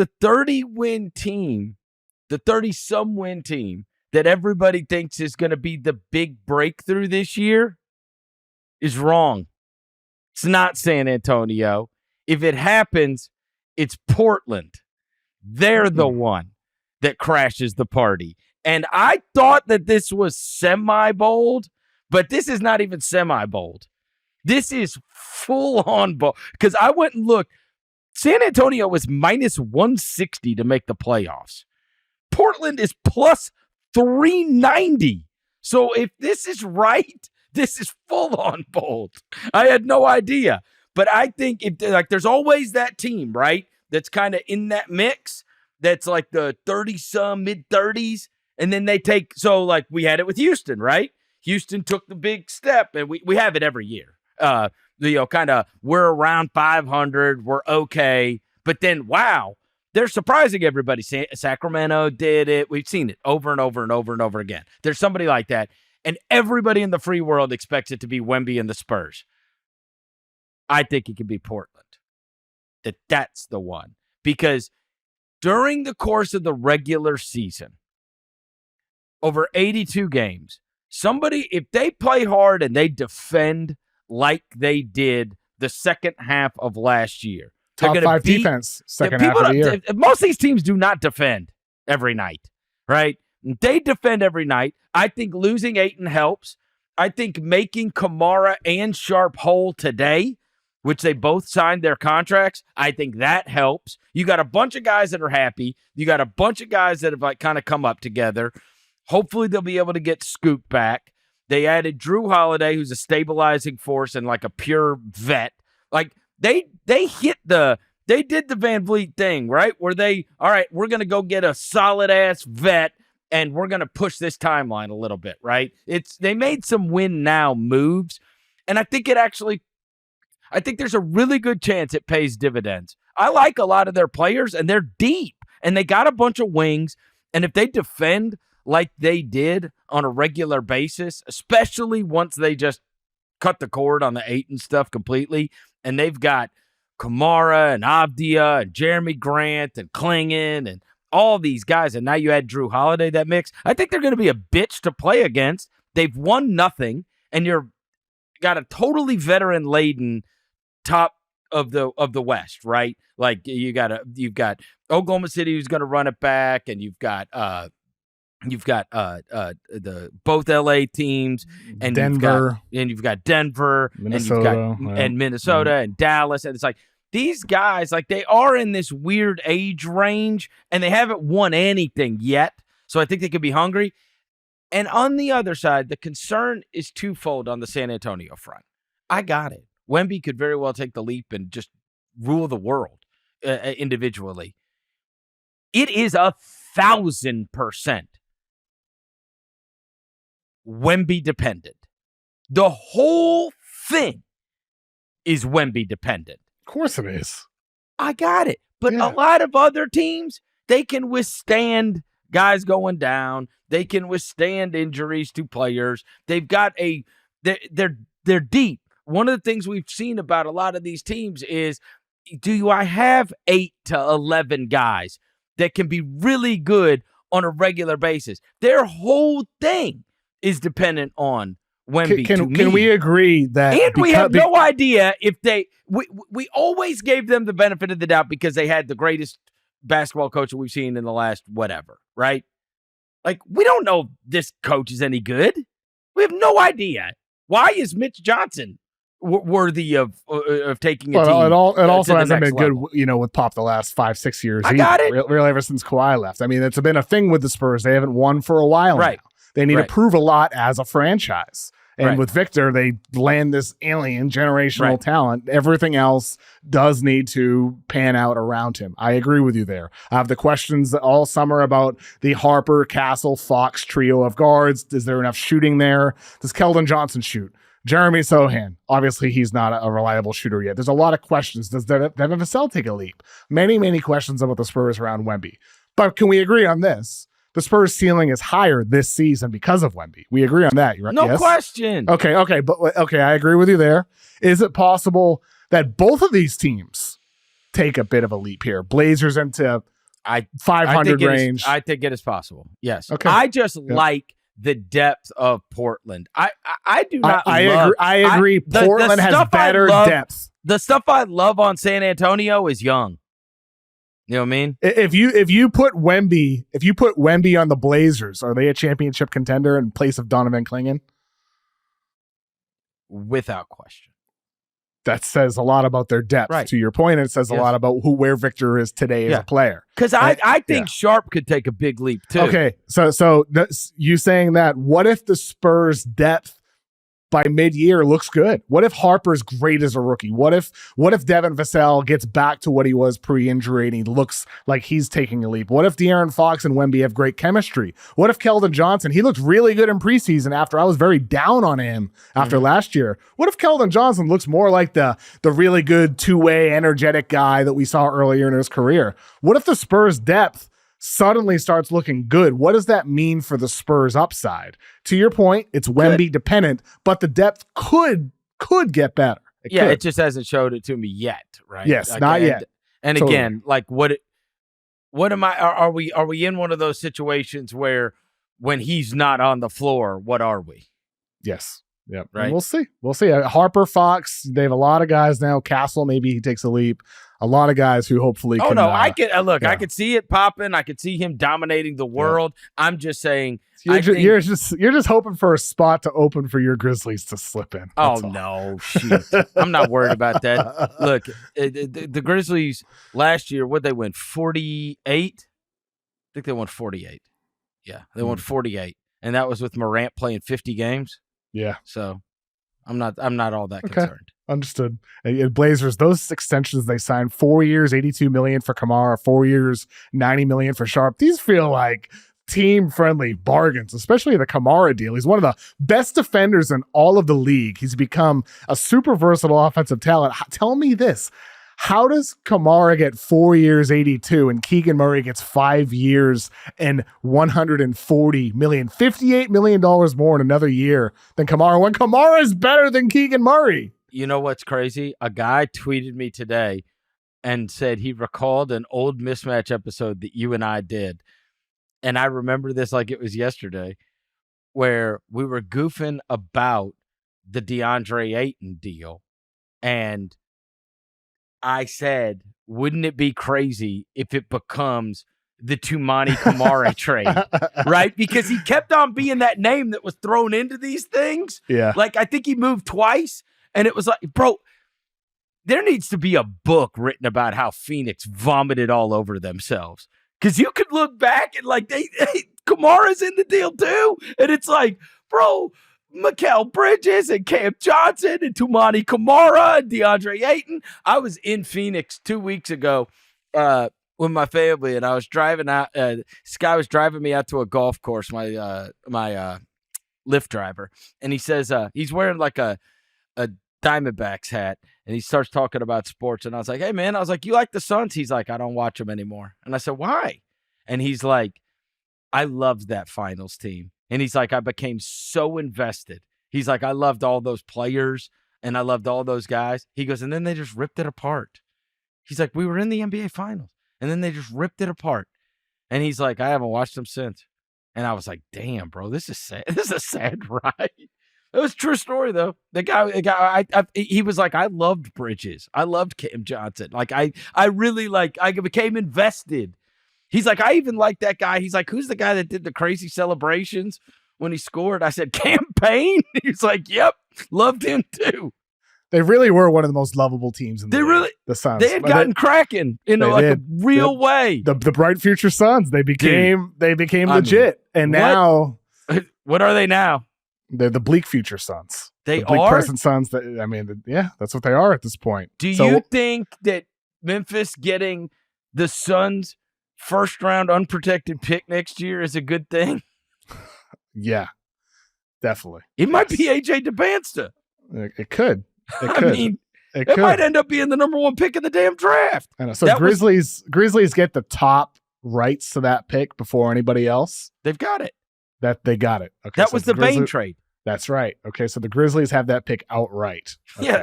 the 30-win team, the 30-some win team that everybody thinks is going to be the big breakthrough this year is wrong. It's not San Antonio. If it happens, it's Portland. They're the one that crashes the party. And I thought that this was semi-bold, but this is not even semi-bold. This is full-on bold. Because I went and looked. San Antonio was minus 160 to make the playoffs. Portland is plus 390. So if this is right, this is full-on bold. I had no idea. But I think there's always that team, right, that's kind of in that mix that's like the 30-some, mid-30s. And then they take – so like we had it with Houston, right? Houston took the big step, and we have it every year. Kind of we're around 500, we're okay. But then, wow, they're surprising everybody. Sacramento did it. We've seen it over and over and over and over again. There's somebody like that. And everybody in the free world expects it to be Wemby and the Spurs. I think it could be Portland. That's the one. Because during the course of the regular season, over 82 games, somebody, if they play hard and they defend like they did the second half of last year. Top 5 defense second half of the year. Most of these teams do not defend every night, right? They defend every night. I think losing Ayton helps. I think making Kamara and Sharpe whole today, which they both signed their contracts, I think that helps. You got a bunch of guys that are happy. You got a bunch of guys that have like kind of come up together. Hopefully they'll be able to get Scoot back. They added Drew Holiday, who's a stabilizing force and like a pure vet. Like they did the Van Vliet thing, right? Where all right, we're going to go get a solid ass vet and we're going to push this timeline a little bit, right? They made some win now moves. And I think there's a really good chance it pays dividends. I like a lot of their players and they're deep and they got a bunch of wings. And if they defend like they did on a regular basis, especially once they just cut the cord on the Ayton stuff completely, and they've got Kamara and Avdia and Jeremy Grant and Klingon and all these guys, and now you add Drew Holiday, that mix, I think they're going to be a bitch to play against. They've won nothing, and you're got a totally veteran-laden top of the West, right? Like you've got Oklahoma City who's going to run it back, and you've got the both LA teams and Denver, you've got Denver, Minnesota, and Minnesota and Dallas, and it's like these guys, like they are in this weird age range and they haven't won anything yet. So I think they could be hungry. And on the other side, the concern is twofold on the San Antonio front. I got it. Wemby could very well take the leap and just rule the world individually. It is 1,000% Wemby-dependent. The whole thing is Wemby-dependent. Of course it is. I got it. But a lot of other teams, they can withstand guys going down. They can withstand injuries to players. They've got they're deep. One of the things we've seen about a lot of these teams is, I have 8 to 11 guys that can be really good on a regular basis? Their whole thing is dependent on Wemby. Can we agree that? And we have no idea if we always gave them the benefit of the doubt because they had the greatest basketball coach that we've seen in the last whatever, right? Like, we don't know if this coach is any good. We have no idea. Why is Mitch Johnson worthy of taking a team? It also hasn't been level. Good, with Pop the last 5-6 years. I got it. Really, ever since Kawhi left. I mean, it's been a thing with the Spurs. They haven't won for a while now. They need to prove a lot as a franchise. And with Victor, they land this alien generational talent. Everything else does need to pan out around him. I agree with you there. I have the questions all summer about the Harper, Castle, Fox trio of guards. Is there enough shooting there? Does Keldon Johnson shoot? Jeremy Sohan, obviously he's not a reliable shooter yet. There's a lot of questions. Does Devin Vassell take a leap? Many, many questions about the Spurs around Wemby. But can we agree on this? The Spurs' ceiling is higher this season because of Wemby. We agree on that. No question. Okay, I agree with you there. Is it possible that both of these teams take a bit of a leap here. Blazers into 500 range. I think it is possible. Yes. Okay. I just like the depth of Portland. I do not. I agree. Portland has better depth. The stuff I love on San Antonio is young. You know what I mean? If you put Wemby on the Blazers, are they a championship contender in place of Donovan Clingan? Without question. That says a lot about their depth. Right. To your point, it says a lot about where Victor is today as a player. Because I think Sharpe could take a big leap too. Okay, so you saying that? What if the Spurs' depth by mid-year looks good? What if Harper's great as a rookie? What if Devin Vassell gets back to what he was pre-injury and he looks like he's taking a leap? What if De'Aaron Fox and Wemby have great chemistry? What if Keldon Johnson, he looked really good in preseason after I was very down on him after last year. What if Keldon Johnson looks more like the really good two-way energetic guy that we saw earlier in his career? What if the Spurs' depth suddenly starts looking good? What does that mean for the Spurs upside? To your point, it's Wemby dependent, but the depth could get better. It just hasn't showed it to me yet, right? Yes, not yet. And totally. Again, like what am I? Are we in one of those situations where when he's not on the floor, what are we? Yes. Yep. Right. And we'll see. Harper, Fox, they have a lot of guys now. Castle, maybe he takes a leap. A lot of guys who hopefully can. I can look. Yeah. I could see it popping. I could see him dominating the world. Yeah. I'm just saying. You're just hoping for a spot to open for your Grizzlies to slip in. That's all. No, shoot. I'm not worried about that. Look, the Grizzlies last year, what they win 48? I think they won 48. Yeah, they won 48, and that was with Morant playing 50 games. Yeah. So I'm not all that concerned. Understood. And Blazers, those extensions they signed, 4 years, $82 million for Kamara, 4 years, $90 million for Sharpe. These feel like team-friendly bargains, especially the Kamara deal. He's one of the best defenders in all of the league. He's become a super versatile offensive talent. Tell me this. How does Kamara get 4 years, 82, and Keegan Murray gets 5 years and $140 million, $58 million more in another year than Kamara, when Kamara is better than Keegan Murray? You know what's crazy? A guy tweeted me today and said he recalled an old Mismatch episode that you and I did. And I remember this like it was yesterday, where we were goofing about the DeAndre Ayton deal. And I said, wouldn't it be crazy if it becomes the Toumani Kamara trade, right? Because he kept on being that name that was thrown into these things. Yeah. Like, I think he moved twice, and it was like, bro, there needs to be a book written about how Phoenix vomited all over themselves. Because you could look back and, like, Kamara's in the deal, too. And it's like, bro, Mikal Bridges and Cam Johnson and Toumani Kamara and DeAndre Ayton. I was in Phoenix 2 weeks ago with my family, and I was driving out. This guy was driving me out to a golf course, my Lyft driver, and he says he's wearing like a Diamondbacks hat, and he starts talking about sports. And I was like, hey, man, you like the Suns? He's like, I don't watch them anymore. And I said, why? And he's like, I loved that finals team. And he's like, I became so invested. He's like, I loved all those players and I loved all those guys. He goes, and then they just ripped it apart. He's like, we were in the NBA finals and then they just ripped it apart. And he's like, I haven't watched them since. And I was like, damn, bro, this is sad. This is a sad ride. It was a true story, though. The guy, he was like, I loved Bridges. I loved Cam Johnson. Like, I really, like, I became invested. He's like, I even like that guy. He's like, who's the guy that did the crazy celebrations when he scored? I said, Campaign. He's like, yep, loved him too. They really were one of the most lovable teams in the league. The Suns. They had gotten cracking in a real way. The bright future Suns. They became legit. And now, what are they now? They're the bleak future Suns. They the bleak are present Suns. That's what they are at this point. Do you think that Memphis getting the Suns' first round unprotected pick next year is a good thing? Yeah, definitely. It might be AJ DeBansta. It could. I mean, it might end up being the number one pick in the damn draft. I know. So Grizzlies get the top rights to that pick before anybody else. They've got it. They got it. Okay, that was the Bane trade. That's right. Okay, so the Grizzlies have that pick outright. Okay. Yeah.